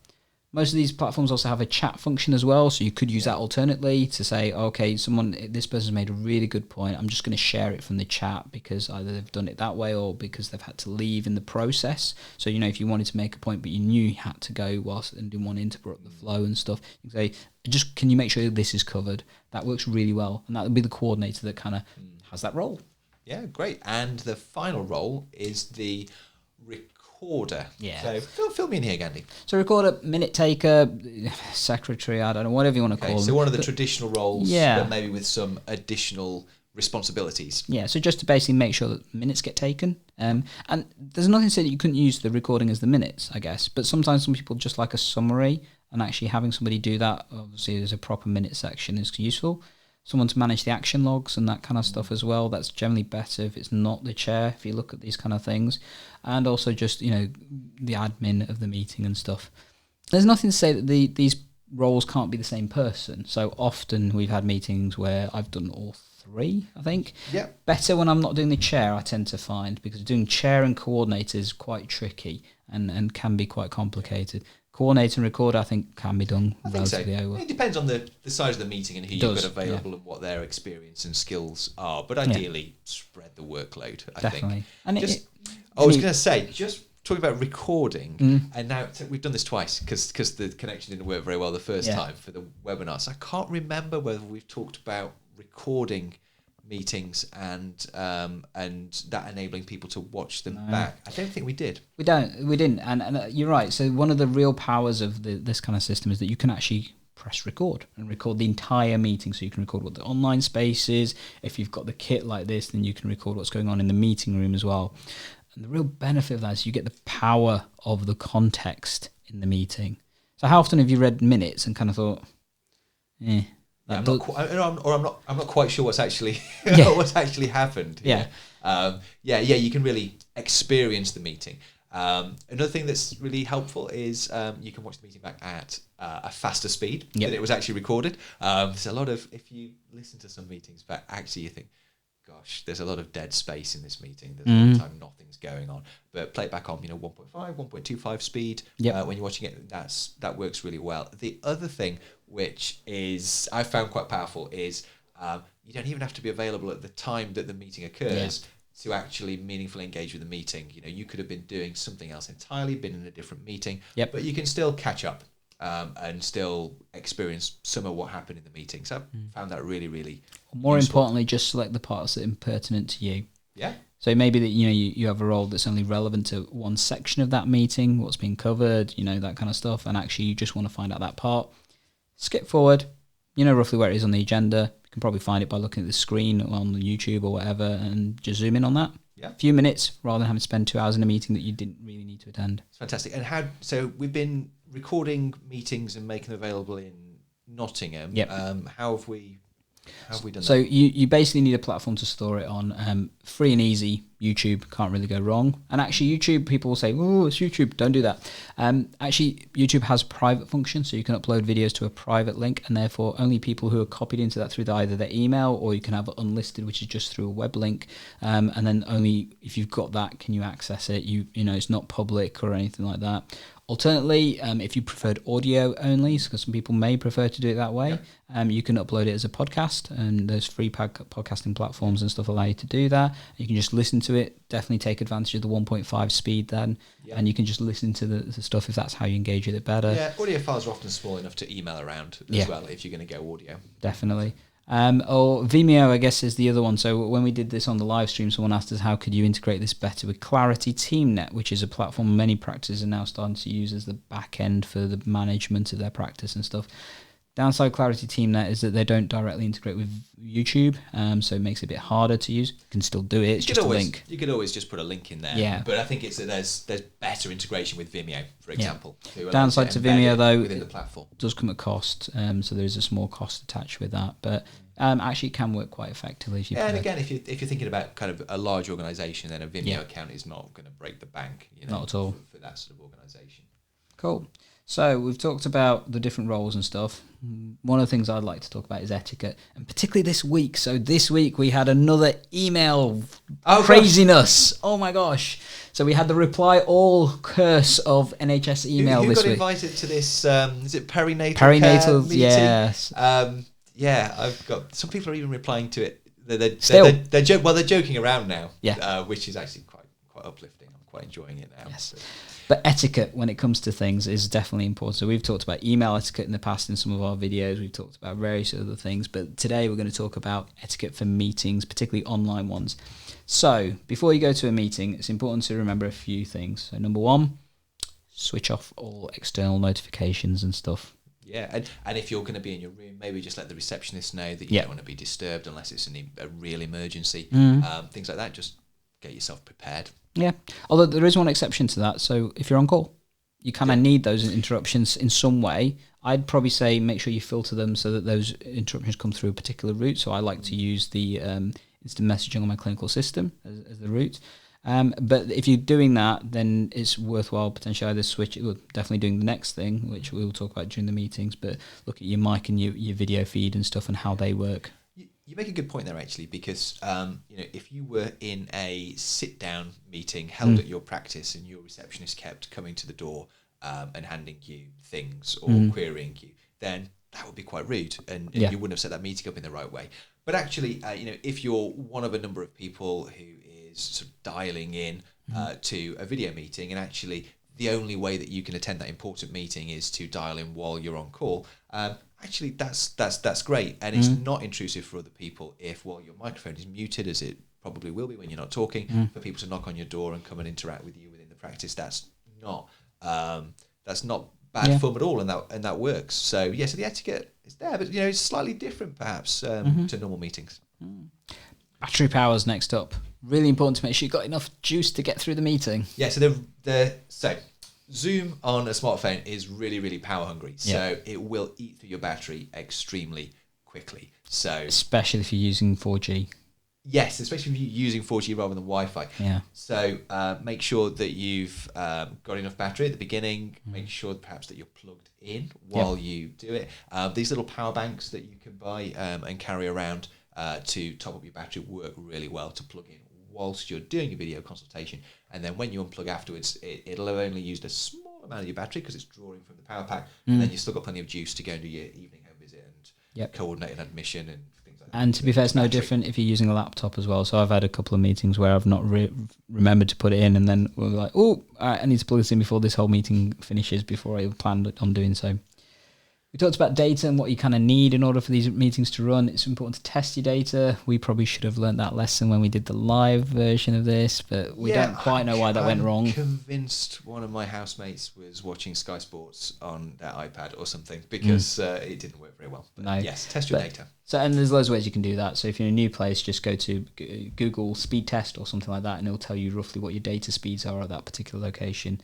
Most of these platforms also have a chat function as well, so you could use that alternately to say, okay, this person's made a really good point, I'm just going to share it from the chat because either they've done it that way or because they've had to leave in the process. So, if you wanted to make a point but you knew you had to go and didn't want to interrupt the flow and stuff, you can say, can you make sure this is covered? That works really well, and that would be the coordinator that kind of has that role. Yeah, great. And the final role is the recorder. Yeah. So fill me in here, Gandhi. So recorder, minute taker, secretary, I don't know, whatever you want to call them. So one of the traditional roles, yeah, but maybe with some additional responsibilities. Yeah, so just to basically make sure that minutes get taken. And there's nothing to say that you couldn't use the recording as the minutes, I guess. But sometimes some people just like a summary, and actually having somebody do that, obviously there's a proper minute section, is useful. Someone to manage the action logs and that kind of stuff as well. That's generally better if it's not the chair, if you look at these kind of things. And also just, the admin of the meeting and stuff. There's nothing to say that these roles can't be the same person. So often we've had meetings where I've done all three, I think. Yeah. Better when I'm not doing the chair, I tend to find, because doing chair and coordinator is quite tricky and can be quite complicated. Coordinator and recorder, I think, can be done relatively over. It depends on the size of the meeting and who you've got available and what their experience and skills are. But ideally, spread the workload, I think. And I was going to say, just talking about recording, and now we've done this twice because the connection didn't work very well the first time for the webinar. So I can't remember whether we've talked about recording meetings and that enabling people to watch them back. I don't think we did. We didn't, and you're right. So one of the real powers of this kind of system is that you can actually press record and record the entire meeting. So you can record what the online space is. If you've got the kit like this, then you can record what's going on in the meeting room as well. And the real benefit of that is you get the power of the context in the meeting. So how often have you read minutes and kind of thought, I'm not quite sure what's actually what's actually happened. Yeah. You can really experience the meeting. Another thing that's really helpful is you can watch the meeting back at a faster speed than it was actually recorded. There's a lot of, if you listen to some meetings back, actually you think, gosh, there's a lot of dead space in this meeting. There's a lot of time nothing's going on. But play it back on 1.5, 1.25 speed. When you're watching it, that works really well. The other thing, which is I found quite powerful, is you don't even have to be available at the time that the meeting occurs to actually meaningfully engage with the meeting. You could have been doing something else entirely, been in a different meeting, but you can still catch up and still experience some of what happened in the meeting. So I found that really, really more useful. importantly, just select the parts that are pertinent to you. Yeah. So maybe that you have a role that's only relevant to one section of that meeting, what's being covered, that kind of stuff, and actually you just want to find out that part. Skip forward, roughly where it is on the agenda. You can probably find it by looking at the screen on YouTube or whatever, and just zoom in on that. Yeah. A few minutes rather than having to spend 2 hours in a meeting that you didn't really need to attend. It's fantastic. And so we've been recording meetings and making them available in Nottingham. Yep. How have we done that? So you basically need a platform to store it on. Free and easy, YouTube, can't really go wrong. And actually YouTube, people will say, oh, it's YouTube, don't do that. Actually, YouTube has private function, so you can upload videos to a private link, and therefore only people who are copied into that through either their email, or you can have it unlisted, which is just through a web link. And then only if you've got that can you access it. It's not public or anything like that. Alternately, if you preferred audio only, because some people may prefer to do it that way, you can upload it as a podcast, and there's free podcasting platforms and stuff allow you to do that. You can just listen to it, definitely take advantage of the 1.5 speed then, and you can just listen to the stuff if that's how you engage with it better. Yeah, audio files are often small enough to email around as well if you're going to go audio. Definitely. Or Vimeo, I guess, is the other one. So when we did this on the live stream, someone asked us how could you integrate this better with Clarity TeamNet, which is a platform many practices are now starting to use as the back end for the management of their practice and stuff. Downside Clarity TeamNet is that they don't directly integrate with YouTube, so it makes it a bit harder to use. You can still do it, it's just a link. You could always just put a link in there. Yeah. But I think it's that there's better integration with Vimeo, for example. Downside to Vimeo, though, within the platform. It does come at cost, so there is a small cost attached with that. But Actually, it can work quite effectively if you. Yeah, and again, if you're thinking about kind of a large organisation, then a Vimeo account is not going to break the bank. Not at all for that sort of organisation. Cool. So we've talked about the different roles and stuff. One of the things I'd like to talk about is etiquette, and particularly this week. So this week we had another email craziness. Gosh. Oh my gosh. So we had the reply all curse of NHS email this week. Who got invited to this, is it perinatal care meeting? Yes. Yeah, I've got, some people are even replying to it. They're joking around now, which is actually quite uplifting. I'm quite enjoying it now. Yes. But etiquette, when it comes to things, is definitely important. So we've talked about email etiquette in the past in some of our videos. We've talked about various other things. But today we're going to talk about etiquette for meetings, particularly online ones. So before you go to a meeting, it's important to remember a few things. So number one, switch off all external notifications and stuff. Yeah, and if you're going to be in your room, maybe just let the receptionist know that you don't want to be disturbed unless it's a real emergency. Things like that, just get yourself prepared. Yeah, although there is one exception to that. So if you're on call, you kind of need those interruptions in some way. I'd probably say make sure you filter them so that those interruptions come through a particular route. So I like to use the instant messaging on my clinical system as the route. But if you're doing that, then it's worthwhile potentially either definitely doing the next thing, which we'll talk about during the meetings, but look at your mic and your video feed and stuff and how they work. You make a good point there, actually, because if you were in a sit-down meeting held at your practice and your receptionist kept coming to the door and handing you things or querying you, then that would be quite rude, and you wouldn't have set that meeting up in the right way. But actually, if you're one of a number of people who is sort of dialing in to a video meeting, and actually the only way that you can attend that important meeting is to dial in while you're on call, actually that's great, and it's not intrusive for other people if, while your microphone is muted, as it probably will be when you're not talking, for people to knock on your door and come and interact with you within the practice. That's not bad form at all, and that works. So so the etiquette is there, but it's slightly different perhaps to normal meetings. Battery power's next up. Really important to make sure you've got enough juice to get through the meeting. Yeah, so Zoom on a smartphone is really, really power hungry. So it will eat through your battery extremely quickly. So especially if you're using 4G. Yes, especially if you're using 4G rather than Wi-Fi. Yeah. So make sure that you've got enough battery at the beginning. Make sure perhaps that you're plugged in while you do it. These little power banks that you can buy and carry around to top up your battery work really well to plug in whilst you're doing a video consultation, and then when you unplug afterwards, it'll have only used a small amount of your battery because it's drawing from the power pack, and then you've still got plenty of juice to go and do your evening home visit and coordinate an admission and things like that. And to be fair, it's no different if you're using a laptop as well. So I've had a couple of meetings where I've not remembered to put it in, and then we're like, oh, all right, I need to plug this in before this whole meeting finishes before I planned on doing so. We talked about data and what you kind of need in order for these meetings to run. It's important to test your data. We probably should have learnt that lesson when we did the live version of this, but we don't quite know why that went wrong. I'm convinced one of my housemates was watching Sky Sports on their iPad or something because it didn't work very well. But no. Yes, test your data. So, and there's loads of ways you can do that. So if you're in a new place, just go to Google speed test or something like that, and it'll tell you roughly what your data speeds are at that particular location.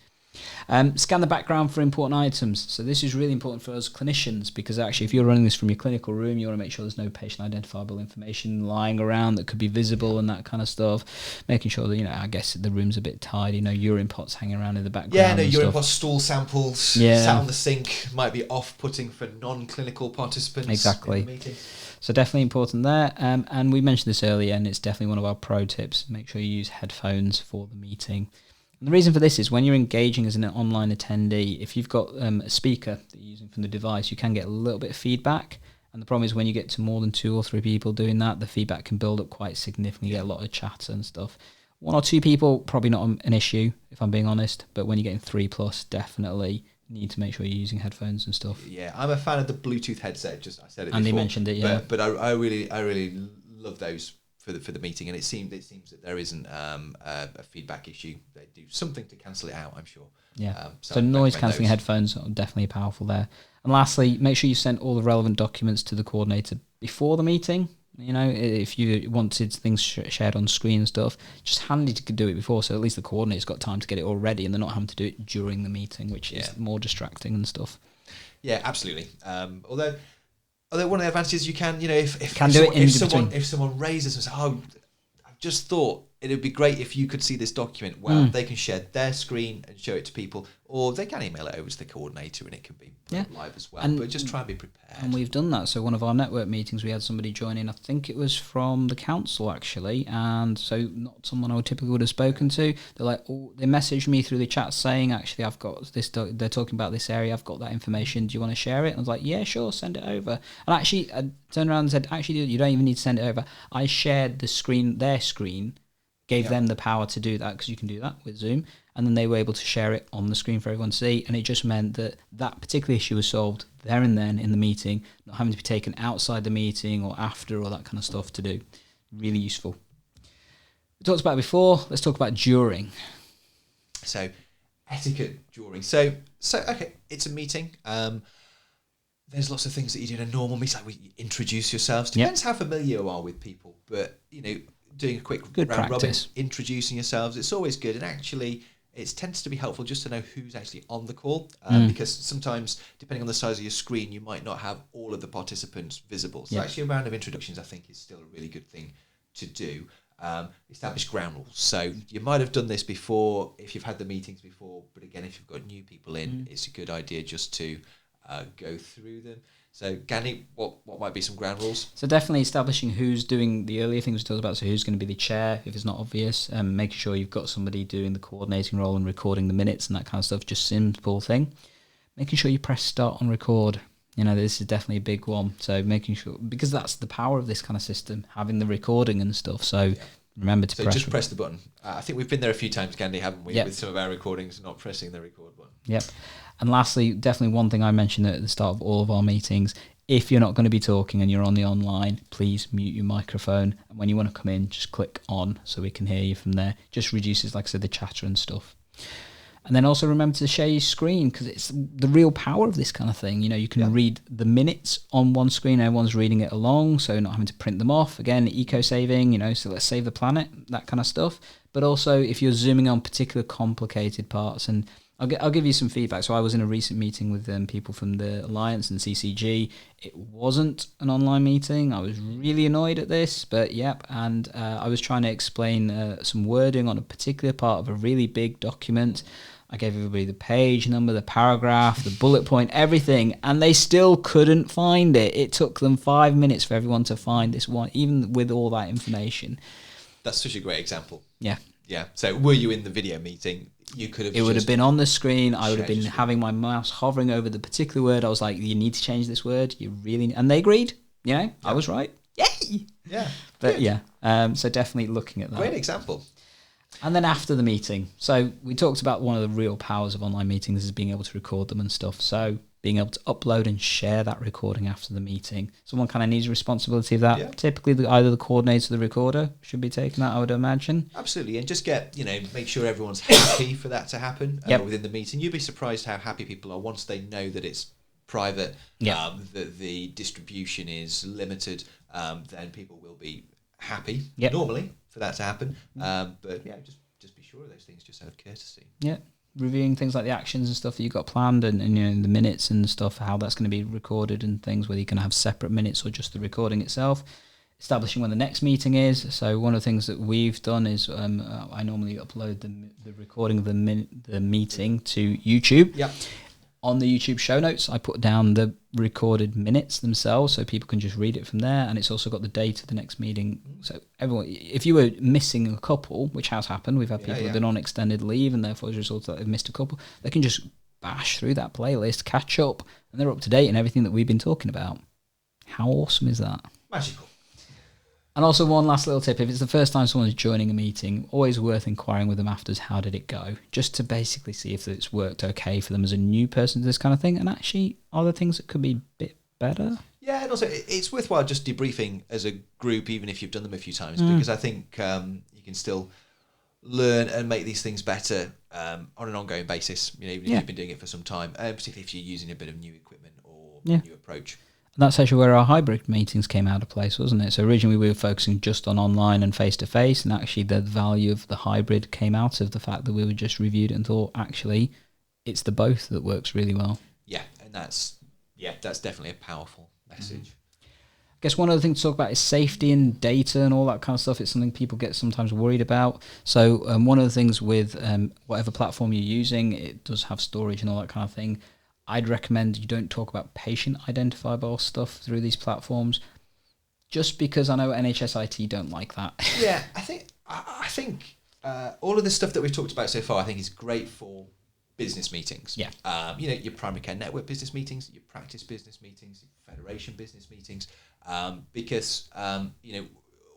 Scan the background for important items. So this is really important for us clinicians, because actually if you're running this from your clinical room, you want to make sure there's no patient identifiable information lying around that could be visible and that kind of stuff. Making sure that, I guess the room's a bit tidy, urine pots hanging around in the background. Yeah, no, urine pots, stool samples sat on the sink might be off-putting for non-clinical participants. Exactly. In the meeting. So definitely important there. And we mentioned this earlier, and it's definitely one of our pro tips. Make sure you use headphones for the meeting. And the reason for this is when you're engaging as an online attendee, if you've got a speaker that you're using from the device, you can get a little bit of feedback. And the problem is when you get to more than 2 or 3 people doing that, the feedback can build up quite significantly. You get a lot of chatter and stuff. 1 or 2 people, probably not an issue, if I'm being honest. But when you're getting 3+, definitely need to make sure you're using headphones and stuff. Yeah, I'm a fan of the Bluetooth headset. I said it before. Andy mentioned it, yeah. But I really love those for the meeting, and it seems that there isn't a feedback issue. They do something to cancel it out, I'm sure. Yeah. So noise cancelling headphones are definitely powerful there. And lastly, make sure you send all the relevant documents to the coordinator before the meeting. If you wanted things shared on screen and stuff, just handy to do it before, so at least the coordinator's got time to get it all ready, and they're not having to do it during the meeting, which is more distracting and stuff. Yeah, absolutely. Although Although one of the advantages you can, if someone raises and says, "Oh, I've just thought it'd be great if you could see this document," well, they can share their screen and show it to people, or they can email it over to the coordinator and it can be live as well. But just try and be prepared. And we've done that. So one of our network meetings, we had somebody join in. I think it was from the council actually, and so not someone I typically would have spoken to. They're like, they messaged me through the chat saying, actually, I've got this. They're talking about this area. I've got that information. Do you want to share it? And I was like, yeah, sure, send it over. And actually, I turned around and said, actually, you don't even need to send it over. I shared the screen, their screen. Gave them the power to do that, because you can do that with Zoom, and then they were able to share it on the screen for everyone to see, and it just meant that that particular issue was solved there and then in the meeting, not having to be taken outside the meeting or after or that kind of stuff to do. Really useful. We talked about it before, let's talk about during. So, etiquette during. So okay, it's a meeting. There's lots of things that you do in a normal meeting, like you introduce yourselves. Depends how familiar you are with people, but doing a quick round robin, introducing yourselves, it's always good. And actually, it tends to be helpful just to know who's actually on the call, because sometimes, depending on the size of your screen, you might not have all of the participants visible. So actually, a round of introductions, I think, is still a really good thing to do. Establish ground rules. So you might have done this before if you've had the meetings before, but again, if you've got new people in, it's a good idea just to go through them. So, Gandhi, what might be some ground rules? So definitely establishing who's doing the earlier things we talked about, so who's going to be the chair, if it's not obvious, making sure you've got somebody doing the coordinating role and recording the minutes and that kind of stuff, just simple thing. Making sure you press start on record. This is definitely a big one. So making sure, because that's the power of this kind of system, having the recording and stuff. So remember to press the button. I think we've been there a few times, Gandhi, haven't we, with some of our recordings, not pressing the record button. Yep. And lastly, definitely one thing I mentioned at the start of all of our meetings, if you're not going to be talking and you're on the online, please mute your microphone. And when you want to come in, just click on so we can hear you from there. Just reduces, like I said, the chatter and stuff. And then also remember to share your screen, because it's the real power of this kind of thing. You can read the minutes on one screen, everyone's reading it along, so not having to print them off. Again, eco-saving, so let's save the planet, that kind of stuff. But also if you're zooming on particular complicated parts, and I'll give you some feedback. So I was in a recent meeting with people from the Alliance and CCG. It wasn't an online meeting. I was really annoyed at this, but and I was trying to explain some wording on a particular part of a really big document. I gave everybody the page number, the paragraph, the bullet point, everything, and they still couldn't find it. It took them 5 minutes for everyone to find this one, even with all that information. That's such a great example. Yeah. Yeah. So were you in the video meeting? You could have. It would have been on the screen. I would have been having my mouse hovering over the particular word. I was like, "You need to change this word. You really," and they agreed. I was right. Yay! Yeah. But so definitely looking at that. Great example. And then after the meeting, so we talked about one of the real powers of online meetings is being able to record them and stuff. So being able to upload and share that recording after the meeting. Someone kind of needs responsibility of that. Yeah. Typically, either the coordinator or the recorder should be taking that, I would imagine. Absolutely. And just make sure everyone's happy for that to happen within the meeting. You'd be surprised how happy people are once they know that it's private, that the distribution is limited, then people will be happy normally for that to happen. But just be sure of those things, just out of courtesy. Yeah. Reviewing things like the actions and stuff that you've got planned and the minutes and stuff, how that's going to be recorded and things, whether you can have separate minutes or just the recording itself. Establishing when the next meeting is. So one of the things that we've done is I normally upload the recording of the meeting to YouTube. Yeah. On the YouTube show notes, I put down the recorded minutes themselves so people can just read it from there. And it's also got the date of the next meeting. So everyone, if you were missing a couple, which has happened, we've had people who've been on extended leave and therefore as a result that they've missed a couple, they can just bash through that playlist, catch up, and they're up to date in everything that we've been talking about. How awesome is that? Magical. And also one last little tip, if it's the first time someone's joining a meeting, always worth inquiring with them afterwards, how did it go? Just to basically see if it's worked okay for them as a new person to this kind of thing, and actually are there things that could be a bit better? Yeah, and also it's worthwhile just debriefing as a group, even if you've done them a few times, because I think you can still learn and make these things better on an ongoing basis, even if you've been doing it for some time, particularly if you're using a bit of new equipment or new approach. And that's actually where our hybrid meetings came out of place, wasn't it? So originally we were focusing just on online and face-to-face, and actually the value of the hybrid came out of the fact that we were just reviewed it and thought, actually, it's the both that works really well. Yeah, and that's definitely a powerful message. guess one other thing to talk about is safety and data and all that kind of stuff. It's something people get sometimes worried about. So one of the things with whatever platform you're using, it does have storage and all that kind of thing. I'd recommend you don't talk about patient identifiable stuff through these platforms, just because I know NHS IT don't like that. Yeah, I think all of the stuff that we've talked about so far, I think is great for business meetings. Yeah. Your primary care network business meetings, your practice business meetings, your federation business meetings, because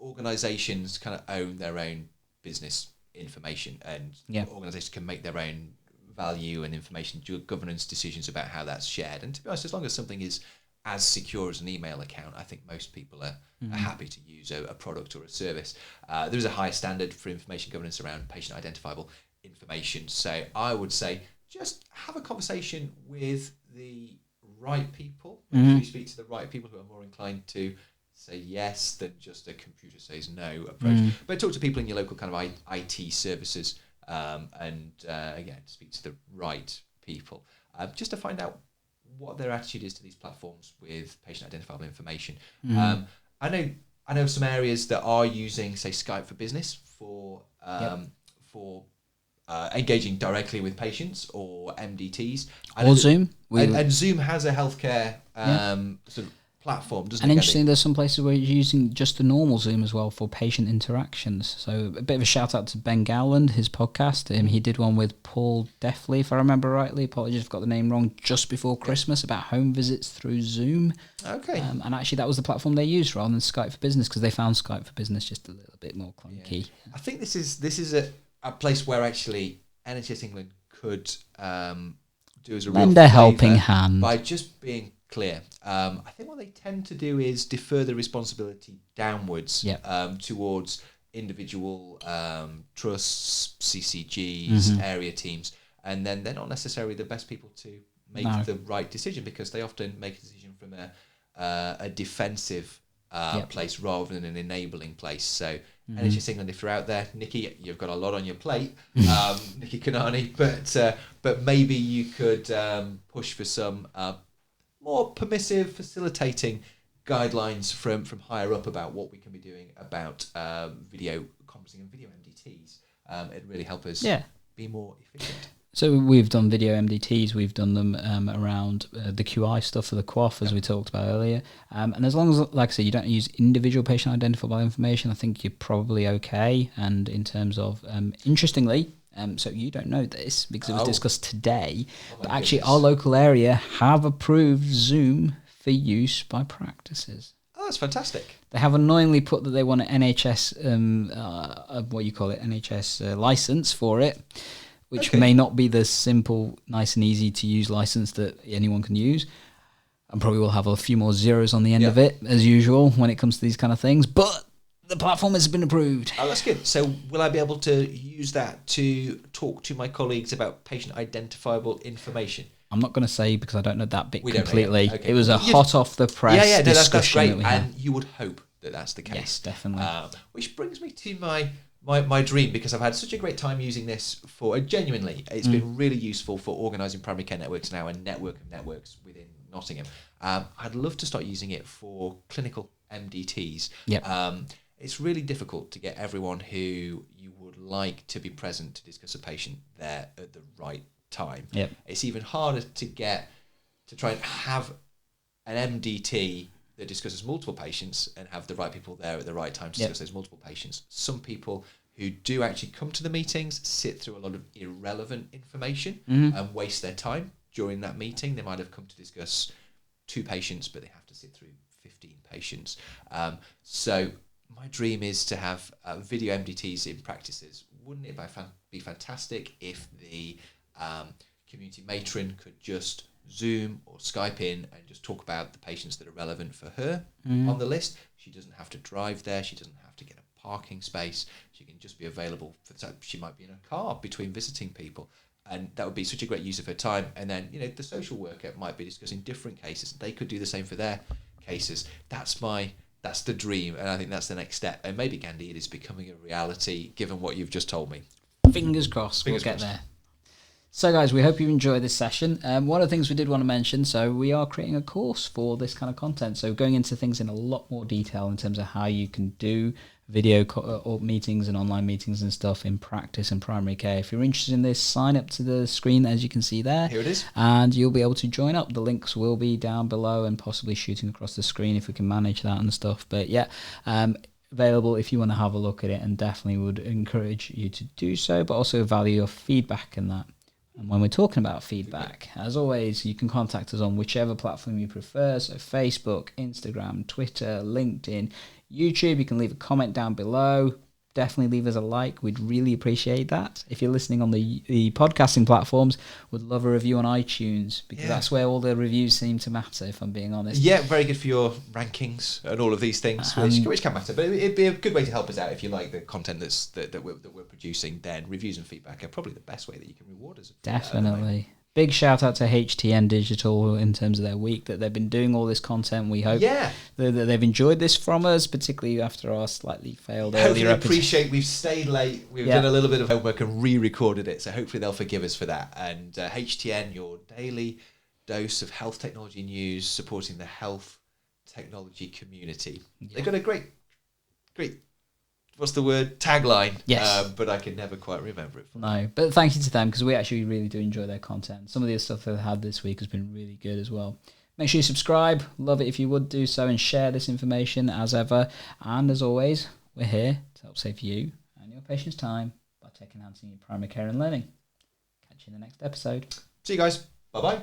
organisations kind of own their own business information, and organisations can make their own value and information governance decisions about how that's shared. And to be honest, as long as something is as secure as an email account, I think most people are happy to use a product or a service. There is a higher standard for information governance around patient identifiable information. So I would say just have a conversation with the right people. Make sure you speak to the right people who are more inclined to say yes than just a computer says no approach. But talk to people in your local kind of IT services and again, speak to the right people just to find out what their attitude is to these platforms with patient identifiable information. I know some areas that are using, say, Skype for Business for engaging directly with patients or MDTs. Or Zoom. And Zoom has a healthcare sort of platform, doesn't it? And interesting, there's some places where you're using just the normal Zoom as well for patient interactions. So a bit of a shout out to Ben Gowland, his podcast. He did one with Paul Deffley, if I remember rightly. Apologies if I've got the name wrong, just before Christmas, about home visits through Zoom. Okay. And actually that was the platform they used rather than Skype for Business, because they found Skype for Business just a little bit more clunky. Yeah. I think this is a place where actually NHS England could do as a lend real a helping favour hand by just being clear. I think what they tend to do is defer the responsibility downwards towards individual trusts, CCGs, area teams, and then they're not necessarily the best people to make the right decision, because they often make a decision from a defensive place rather than an enabling place. So NHS England, if you're out there, Nikki, you've got a lot on your plate, Nikki Kanani, but maybe you could push for some more permissive, facilitating guidelines from higher up about what we can be doing about video conferencing and video MDTs. It'd really help us be more efficient. So we've done video MDTs, we've done them around the QI stuff for the QoF, as we talked about earlier. And as long as, like I said, you don't use individual patient identifiable information, I think you're probably okay. And in terms of, interestingly, so you don't know this because it was discussed today, but actually our local area have approved Zoom for use by practices. Oh, that's fantastic. They have annoyingly put that they want an NHS, NHS license for it, which may not be the simple, nice and easy to use license that anyone can use. And probably will have a few more zeros on the end of it, as usual, when it comes to these kind of things. But the platform has been approved. Oh, that's good. So will I be able to use that to talk to my colleagues about patient identifiable information? I'm not going to say because I don't know that bit completely. Okay. It was a hot off the press discussion. That's great. And you would hope that that's the case. Yes, definitely. Which brings me to my dream, because I've had such a great time using this for genuinely. It's been really useful for organising primary care networks now, and network of networks within Nottingham. I'd love to start using it for clinical MDTs. It's really difficult to get everyone who you would like to be present to discuss a patient there at the right time. It's even harder to try and have an MDT that discusses multiple patients and have the right people there at the right time to discuss those multiple patients. Some people who do actually come to the meetings sit through a lot of irrelevant information and waste their time during that meeting. They might have come to discuss 2 patients, but they have to sit through 15 patients. So my dream is to have video MDTs in practices. Wouldn't it be fantastic if the community matron could just Zoom or Skype in and just talk about the patients that are relevant for her on the list? She doesn't have to drive there. She doesn't have to get a parking space. She can just be available. She might be in a car between visiting people. And that would be such a great use of her time. And then, the social worker might be discussing different cases. They could do the same for their cases. That's the dream. And I think that's the next step. And maybe, Gandhi, it is becoming a reality given what you've just told me. Fingers crossed. We'll get there. So guys, we hope you enjoyed this session. One of the things we did want to mention, so we are creating a course for this kind of content. So going into things in a lot more detail in terms of how you can do video meetings and online meetings and stuff in practice and primary care. If you're interested in this, sign up to the screen as you can see there. Here it is. And you'll be able to join up. The links will be down below and possibly shooting across the screen if we can manage that and stuff. But yeah, available if you want to have a look at it, and definitely would encourage you to do so, but also value your feedback in that. And when we're talking about feedback, as always, you can contact us on whichever platform you prefer. So Facebook, Instagram, Twitter, LinkedIn, YouTube. You can leave a comment down below. Definitely leave us a like. We'd really appreciate that. If you're listening on the podcasting platforms, would love a review on iTunes, because that's where all the reviews seem to matter, if I'm being honest. Yeah, very good for your rankings and all of these things, which can matter. But it'd be a good way to help us out if you like the content that we're producing. Then reviews and feedback are probably the best way that you can reward us. Definitely. Big shout out to HTN Digital in terms of their week that they've been doing all this content. We hope that they've enjoyed this from us, particularly after our slightly failed earlier episode. Appreciate we've stayed late. We've done a little bit of homework and re-recorded it, so hopefully they'll forgive us for that. And HTN, your daily dose of health technology news, supporting the health technology community. They've got a great what's the word? Tagline. Yes. But I can never quite remember it. No, but thank you to them, because we actually really do enjoy their content. Some of the stuff they've had this week has been really good as well. Make sure you subscribe. Love it if you would do so, and share this information as ever. And as always, we're here to help save you and your patients time by tech enhancing your primary care and learning. Catch you in the next episode. See you guys. Bye-bye.